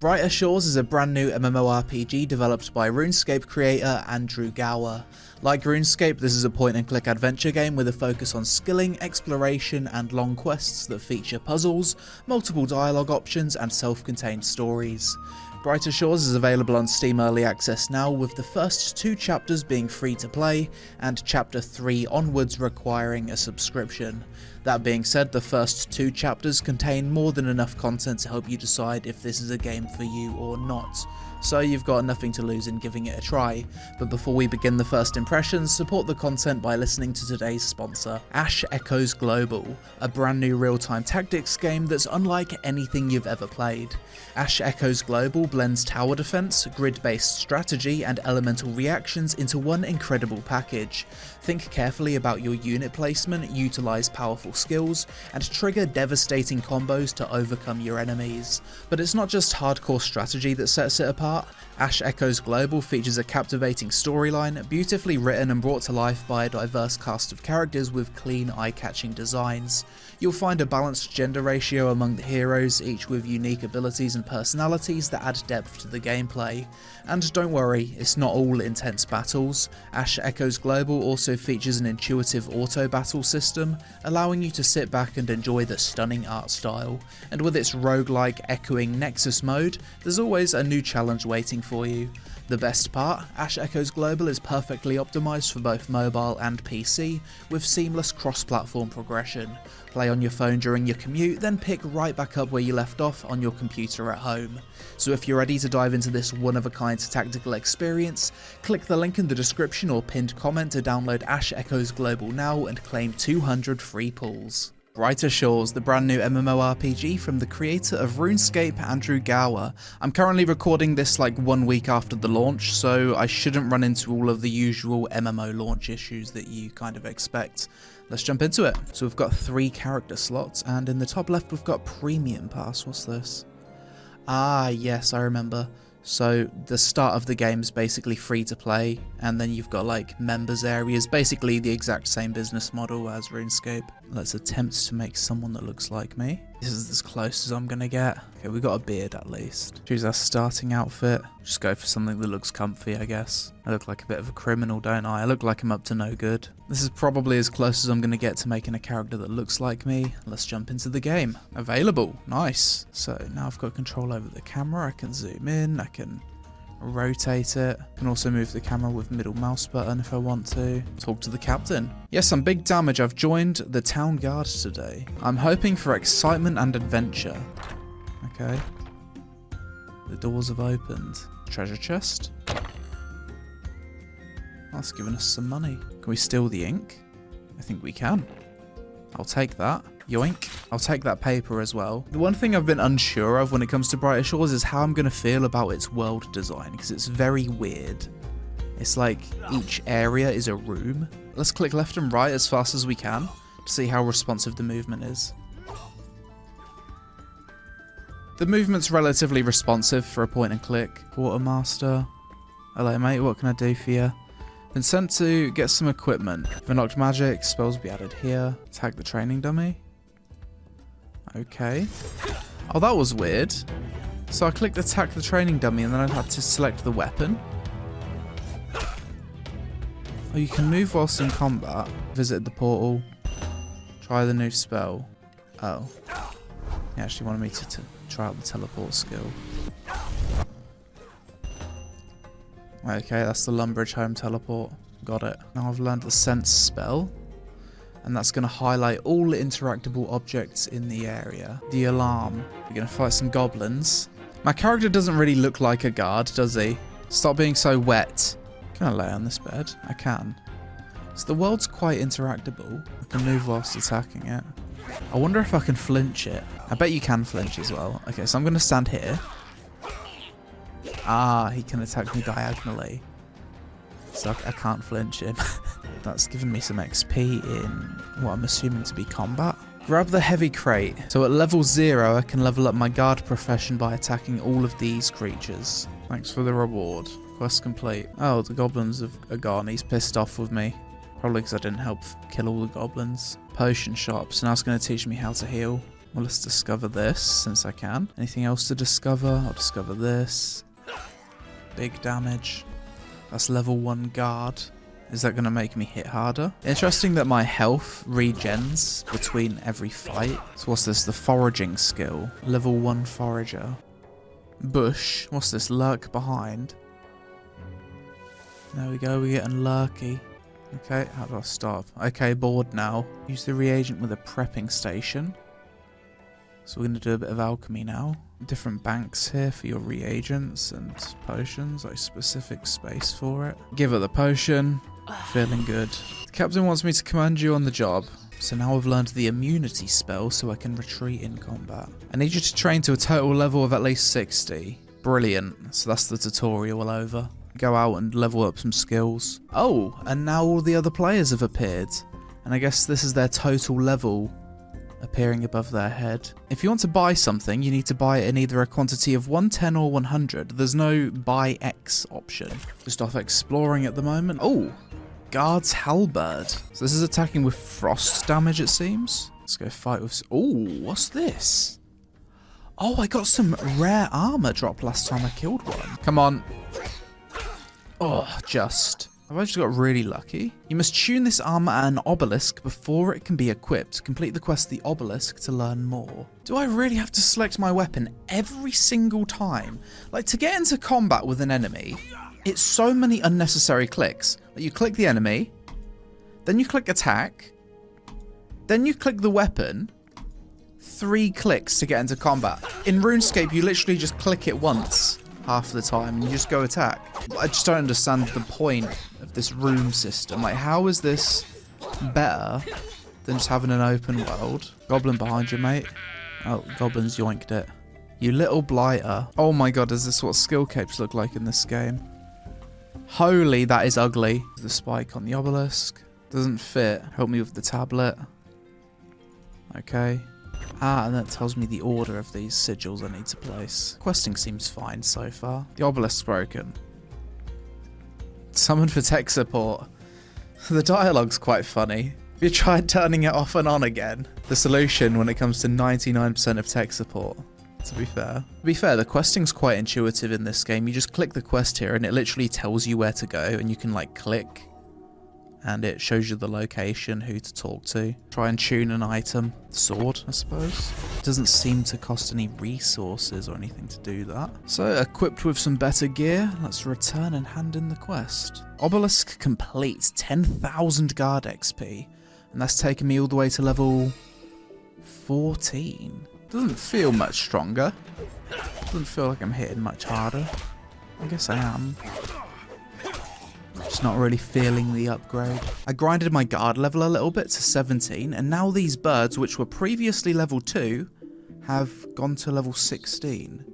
Brighter Shores is a brand new MMORPG developed by Runescape creator Andrew Gower. Like Runescape, this is a point-and-click adventure game with a focus on skilling, exploration, and long quests that feature puzzles, multiple dialogue options, and self-contained stories. Brighter Shores is available on Steam Early Access now, with the first 2 chapters being free to play, and Chapter 3 onwards requiring a subscription. That being said, the first 2 chapters contain more than enough content to help you decide if this is a game for you or not, so you've got nothing to lose in giving it a try. But before we begin the first impressions, support the content by listening to today's sponsor, Ash Echoes Global, a brand new real-time tactics game that's unlike anything you've ever played. Ash Echoes Global blends tower defense, grid-based strategy, and elemental reactions into one incredible package. Think carefully about your unit placement, utilize powerful skills, and trigger devastating combos to overcome your enemies. But it's not just hardcore strategy that sets it apart. Ash Echoes Global features a captivating storyline, beautifully written and brought to life by a diverse cast of characters with clean, eye-catching designs. You'll find a balanced gender ratio among the heroes, each with unique abilities and personalities that add depth to the gameplay. And don't worry, it's not all intense battles. Ash Echoes Global also features an intuitive auto-battle system, allowing you to sit back and enjoy the stunning art style. And with its roguelike echoing Nexus mode, there's always a new challenge waiting for you. The best part, Ash Echoes Global is perfectly optimised for both mobile and PC, with seamless cross-platform progression. Play on your phone during your commute, then pick right back up where you left off on your computer at home. So if you're ready to dive into this one-of-a-kind tactical experience, click the link in the description or pinned comment to download Ash Echoes Global now and claim 200 free pulls. Brighter Shores, the brand new MMORPG from the creator of RuneScape, Andrew Gower. I'm currently recording this like 1 week after the launch, so I shouldn't run into all of the usual MMO launch issues that you kind of expect. Let's jump into it. So we've got 3 character slots, and in the top left we've got Premium Pass. What's this? Ah, yes, I remember. So the start of the game is basically free to play, and then you've got like members areas, basically the exact same business model as RuneScape. Let's attempt to make someone that looks like me. This is as close as I'm gonna get. Okay, we got a beard at least. Choose our starting outfit. Just go for something that looks comfy, I guess. I look like a bit of a criminal, don't I? I look like I'm up to no good. This is probably as close as I'm gonna get to making a character that looks like me. Let's jump into the game. Available. Nice. So now I've got control over the camera. I can zoom in. I can rotate it. I can also move the camera with middle mouse button if I want to. Talk to the captain. Yes, I'm big damage. I've joined the town guard today. I'm hoping for excitement and adventure. Okay. The doors have opened. Treasure chest. That's given us some money. Can we steal the ink? I think we can. I'll take that. Yoink. I'll take that paper as well. The one thing I've been unsure of when it comes to Brighter Shores is how I'm going to feel about its world design, because it's very weird. It's like each area is a room. Let's click left and right as fast as we can to see how responsive the movement is. The movement's relatively responsive for a point and click. Quartermaster. Hello mate, what can I do for you? Been sent to get some equipment. Unlocked magic, spells will be added here. Attack the training dummy. Okay. Oh, that was weird. So I clicked attack the training dummy and then I had to select the weapon. Oh, you can move whilst in combat. Visit the portal. Try the new spell. Oh. He actually wanted me to try out the teleport skill. Okay, that's the Lumbridge home teleport. Got it. Now I've learned the sense spell. And that's going to highlight all interactable objects in the area. The alarm. We're going to fight some goblins. My character doesn't really look like a guard, does he? Stop being so wet. Can I lay on this bed? I can. So the world's quite interactable. I can move whilst attacking it. I wonder if I can flinch it. I bet you can flinch as well. Okay, so I'm going to stand here. Ah, he can attack me diagonally. So I can't flinch him. That's given me some XP in what I'm assuming to be combat. Grab the heavy crate. So at level 0, I can level up my guard profession by attacking all of these creatures. Thanks for the reward. Quest complete. Oh, the goblins are gone. He's pissed off with me. Probably because I didn't help kill all the goblins. Potion shop. So now it's going to teach me how to heal. Well, let's discover this since I can. Anything else to discover? I'll discover this. Big damage. That's level 1 guard. Is that going to make me hit harder? Interesting that my health regens between every fight. So what's this? The foraging skill. Level 1 forager. Bush. What's this? Lurk behind. There we go. We're getting lurky. Okay, how do I stop? Okay, bored now. Use the reagent with a prepping station. So we're going to do a bit of alchemy now. Different banks here for your reagents and potions, like specific space for it. Give it the potion. Feeling good. The captain wants me to command you on the job. So now I've learned the immunity spell so I can retreat in combat. I need you to train to a total level of at least 60. Brilliant. So that's the tutorial over. Go out and level up some skills. Oh, and now all the other players have appeared. And I guess this is their total level appearing above their head. If you want to buy something, you need to buy it in either a quantity of 110 or 100. There's no buy X option. Just off exploring at the moment. Oh, guard's halberd. So this is attacking with frost damage, it seems. Let's go fight with... Oh, what's this? Oh, I got some rare armor drop last time I killed one. Come on. Oh, just... Have I just got really lucky? You must tune this armor at an obelisk before it can be equipped. Complete the quest The Obelisk to learn more. Do I really have to select my weapon every single time? Like, to get into combat with an enemy, it's so many unnecessary clicks. Like, you click the enemy, then you click attack, then you click the weapon. 3 clicks to get into combat. In RuneScape, you literally just click it once. Half the time, and you just go attack. I just don't understand the point of this room system. Like, how is this better than just having an open world? Goblin behind you, mate. Oh, goblins yoinked it. You little blighter. Oh my god, is this what skill capes look like in this game? Holy, that is ugly. The spike on the obelisk. Doesn't fit. Help me with the tablet. Okay. Ah, and that tells me the order of these sigils I need to place. Questing seems fine so far. The obelisk's broken. Summon for tech support. The dialogue's quite funny. Have you tried turning it off and on again? The solution when it comes to 99% of tech support. To be fair. The questing's quite intuitive in this game. You just click the quest here and it literally tells you where to go, and you can like click and it shows you the location, who to talk to. Try and tune an item. Sword, I suppose. It doesn't seem to cost any resources or anything to do that. So, equipped with some better gear, let's return and hand in the quest. Obelisk complete, 10,000 guard XP. And that's taken me all the way to level 14. Doesn't feel much stronger. Doesn't feel like I'm hitting much harder. I guess I am. Just not really feeling the upgrade. I grinded my guard level a little bit to 17, and now these birds, which were previously level 2, have gone to level 16.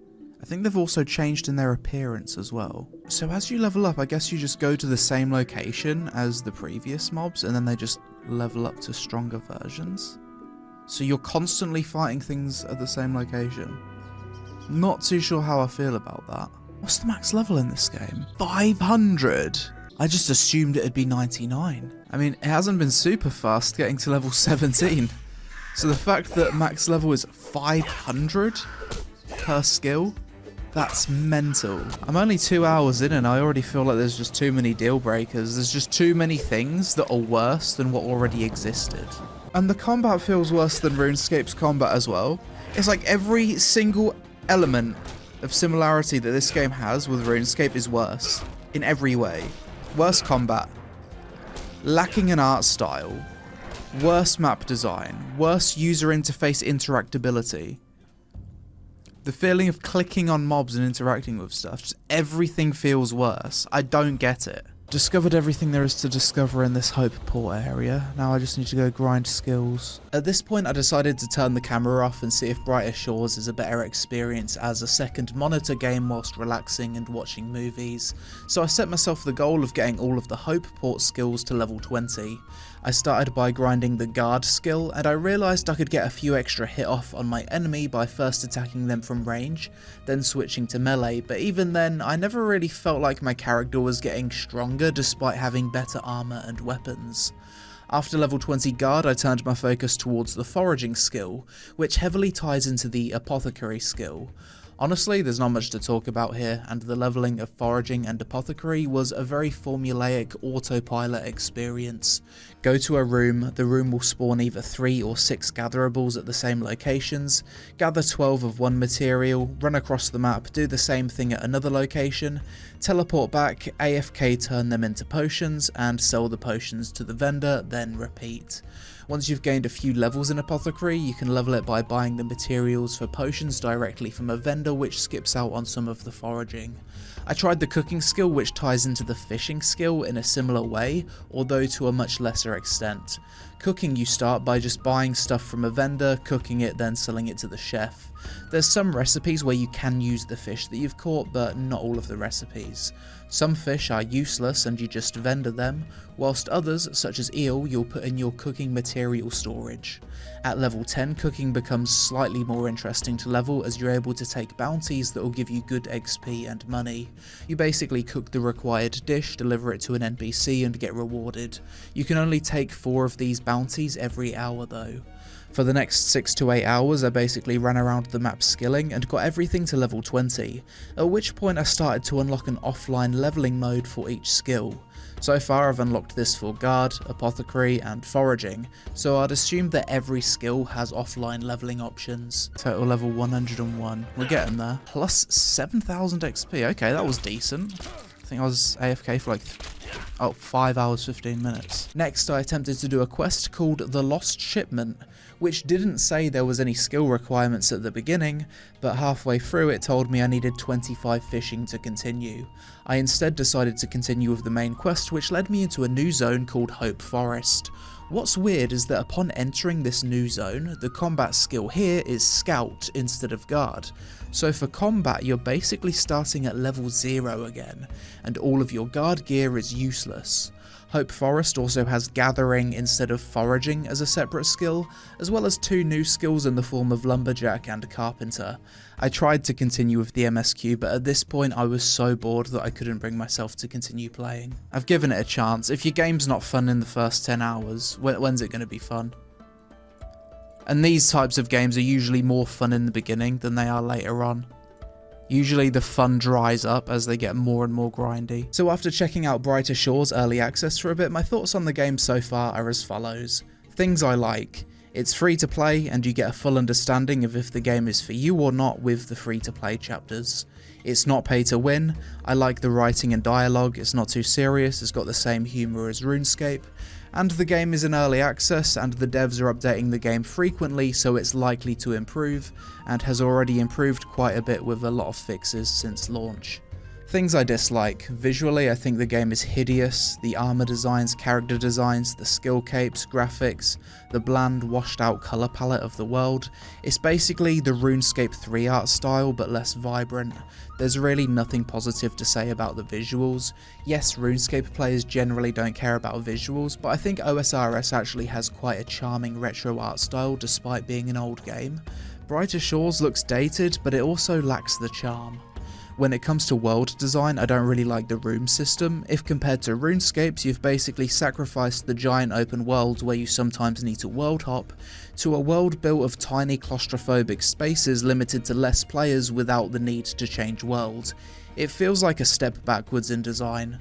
I think they've also changed in their appearance as well. So as you level up, I guess you just go to the same location as the previous mobs, and then they just level up to stronger versions. So you're constantly fighting things at the same location. Not too sure how I feel about that. What's the max level in this game? 500! I just assumed it'd be 99. I mean, it hasn't been super fast getting to level 17. So the fact that max level is 500 per skill, that's mental. I'm only 2 hours in and I already feel like there's just too many deal breakers. There's just too many things that are worse than what already existed. And the combat feels worse than RuneScape's combat as well. It's like every single element of similarity that this game has with RuneScape is worse. In every way. Worse combat, lacking an art style, worse map design, worse user interface interactability. The feeling of clicking on mobs and interacting with stuff, just everything feels worse. I don't get it. Discovered everything there is to discover in this Hope Port area. Now I just need to go grind skills. At this point I decided to turn the camera off and see if Brighter Shores is a better experience as a second monitor game whilst relaxing and watching movies. So I set myself the goal of getting all of the Hope Port skills to level 20. I started by grinding the guard skill, and I realised I could get a few extra hit off on my enemy by first attacking them from range, then switching to melee, but even then I never really felt like my character was getting stronger despite having better armour and weapons. After level 20 guard, I turned my focus towards the foraging skill, which heavily ties into the apothecary skill. Honestly, there's not much to talk about here, and the leveling of foraging and apothecary was a very formulaic autopilot experience. Go to a room, the room will spawn either 3 or 6 gatherables at the same locations, gather 12 of one material, run across the map, do the same thing at another location, teleport back, AFK turn them into potions, and sell the potions to the vendor, then repeat. Once you've gained a few levels in apothecary, you can level it by buying the materials for potions directly from a vendor, which skips out on some of the foraging. I tried the cooking skill, which ties into the fishing skill in a similar way, although to a much lesser extent. Cooking, you start by just buying stuff from a vendor, cooking it, then selling it to the chef. There's some recipes where you can use the fish that you've caught, but not all of the recipes. Some fish are useless and you just vendor them, whilst others, such as eel, you'll put in your cooking material storage. At level 10, cooking becomes slightly more interesting to level, as you're able to take bounties that will give you good XP and money. You basically cook the required dish, deliver it to an NPC and get rewarded. You can only take 4 of these bounties every hour though. For the next 6 to 8 hours, I basically ran around the map skilling and got everything to level 20, at which point I started to unlock an offline leveling mode for each skill. So far I've unlocked this for guard, apothecary and foraging, so I'd assume that every skill has offline leveling options. Total level 101, we're getting there. Plus 7,000 XP, okay, that was decent. I think I was AFK for like 5 hours 15 minutes. Next I attempted to do a quest called The Lost Shipment, which didn't say there was any skill requirements at the beginning, but halfway through it told me I needed 25 fishing to continue. I instead decided to continue with the main quest, which led me into a new zone called Hope Forest. What's weird is that upon entering this new zone, the combat skill here is Scout instead of Guard. So for combat, you're basically starting at level 0 again, and all of your guard gear is useless. Hope Forest also has Gathering instead of Foraging as a separate skill, as well as 2 new skills in the form of Lumberjack and Carpenter. I tried to continue with the MSQ, but at this point I was so bored that I couldn't bring myself to continue playing. I've given it a chance. If your game's not fun in the first 10 hours, when's it going to be fun? And these types of games are usually more fun in the beginning than they are later on. Usually the fun dries up as they get more and more grindy. So after checking out Brighter Shores Early Access for a bit, my thoughts on the game so far are as follows. Things I like. It's free to play and you get a full understanding of if the game is for you or not with the free to play chapters. It's not pay to win. I like the writing and dialogue, it's not too serious, it's got the same humour as RuneScape. And the game is in early access and the devs are updating the game frequently, so it's likely to improve, and has already improved quite a bit with a lot of fixes since launch. Things I dislike. Visually, I think the game is hideous. The armor designs, character designs, the skill capes, graphics, the bland, washed out color palette of the world. It's basically the RuneScape 3 art style, but less vibrant. There's really nothing positive to say about the visuals. Yes, RuneScape players generally don't care about visuals, but I think OSRS actually has quite a charming retro art style despite being an old game. Brighter Shores looks dated, but it also lacks the charm. When it comes to world design, I don't really like the room system. If compared to RuneScapes, you've basically sacrificed the giant open world where you sometimes need to world hop, to a world built of tiny claustrophobic spaces limited to less players without the need to change worlds. It feels like a step backwards in design.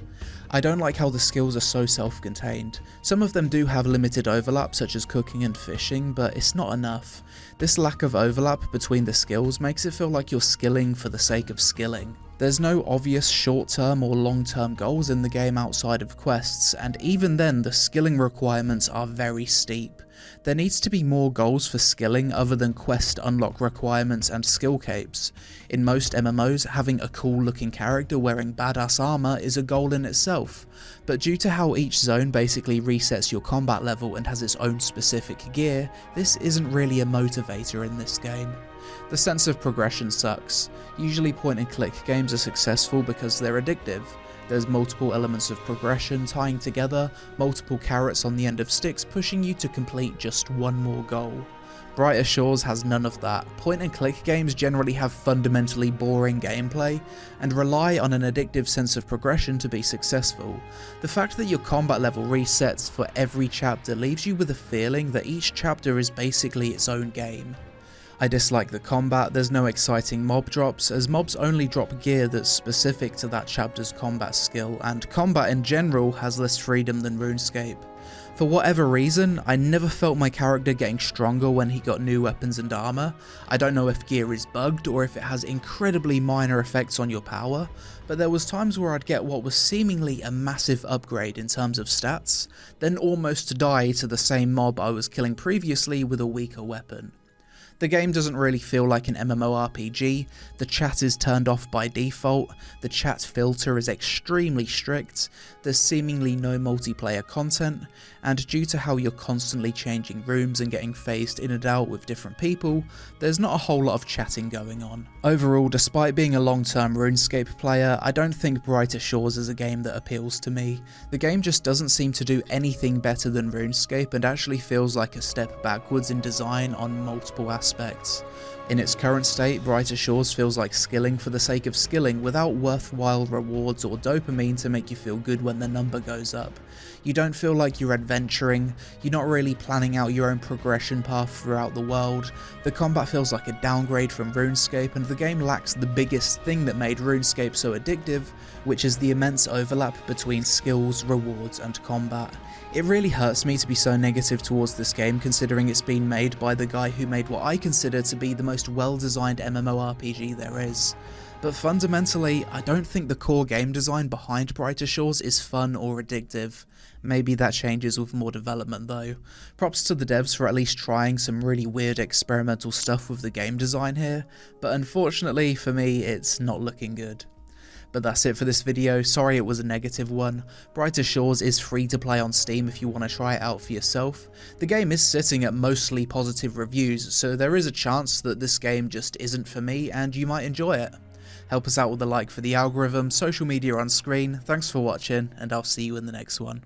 I don't like how the skills are so self-contained. Some of them do have limited overlap, such as cooking and fishing, but it's not enough. This lack of overlap between the skills makes it feel like you're skilling for the sake of skilling. There's no obvious short-term or long-term goals in the game outside of quests, and even then the skilling requirements are very steep. There needs to be more goals for skilling other than quest unlock requirements and skill capes. In most MMOs, having a cool looking character wearing badass armor is a goal in itself, but due to how each zone basically resets your combat level and has its own specific gear, this isn't really a motivator in this game. The sense of progression sucks. Usually point and click games are successful because they're addictive. There's multiple elements of progression tying together, multiple carrots on the end of sticks pushing you to complete just one more goal. Brighter Shores has none of that. Point and click games generally have fundamentally boring gameplay and rely on an addictive sense of progression to be successful. The fact that your combat level resets for every chapter leaves you with a feeling that each chapter is basically its own game. I dislike the combat. There's no exciting mob drops, as mobs only drop gear that's specific to that chapter's combat skill, and combat in general has less freedom than RuneScape. For whatever reason, I never felt my character getting stronger when he got new weapons and armor. I don't know if gear is bugged or if it has incredibly minor effects on your power, but there was times where I'd get what was seemingly a massive upgrade in terms of stats, then almost die to the same mob I was killing previously with a weaker weapon. The game doesn't really feel like an MMORPG, the chat is turned off by default, the chat filter is extremely strict, there's seemingly no multiplayer content, and due to how you're constantly changing rooms and getting phased in and out with different people, there's not a whole lot of chatting going on. Overall, despite being a long-term RuneScape player, I don't think Brighter Shores is a game that appeals to me. The game just doesn't seem to do anything better than RuneScape and actually feels like a step backwards in design on multiple aspects. In its current state, Brighter Shores feels like skilling for the sake of skilling without worthwhile rewards or dopamine to make you feel good when the number goes up. You don't feel like you're adventuring, you're not really planning out your own progression path throughout the world, the combat feels like a downgrade from RuneScape, and the game lacks the biggest thing that made RuneScape so addictive, which is the immense overlap between skills, rewards and combat. It really hurts me to be so negative towards this game, considering it's been made by the guy who made what I consider to be the most well-designed MMORPG there is. But fundamentally, I don't think the core game design behind Brighter Shores is fun or addictive. Maybe that changes with more development though. Props to the devs for at least trying some really weird experimental stuff with the game design here, but unfortunately for me it's not looking good. But that's it for this video, sorry it was a negative one. Brighter Shores is free to play on Steam if you want to try it out for yourself. The game is sitting at mostly positive reviews, so there is a chance that this game just isn't for me and you might enjoy it. Help us out with a like for the algorithm, social media on screen, thanks for watching, and I'll see you in the next one.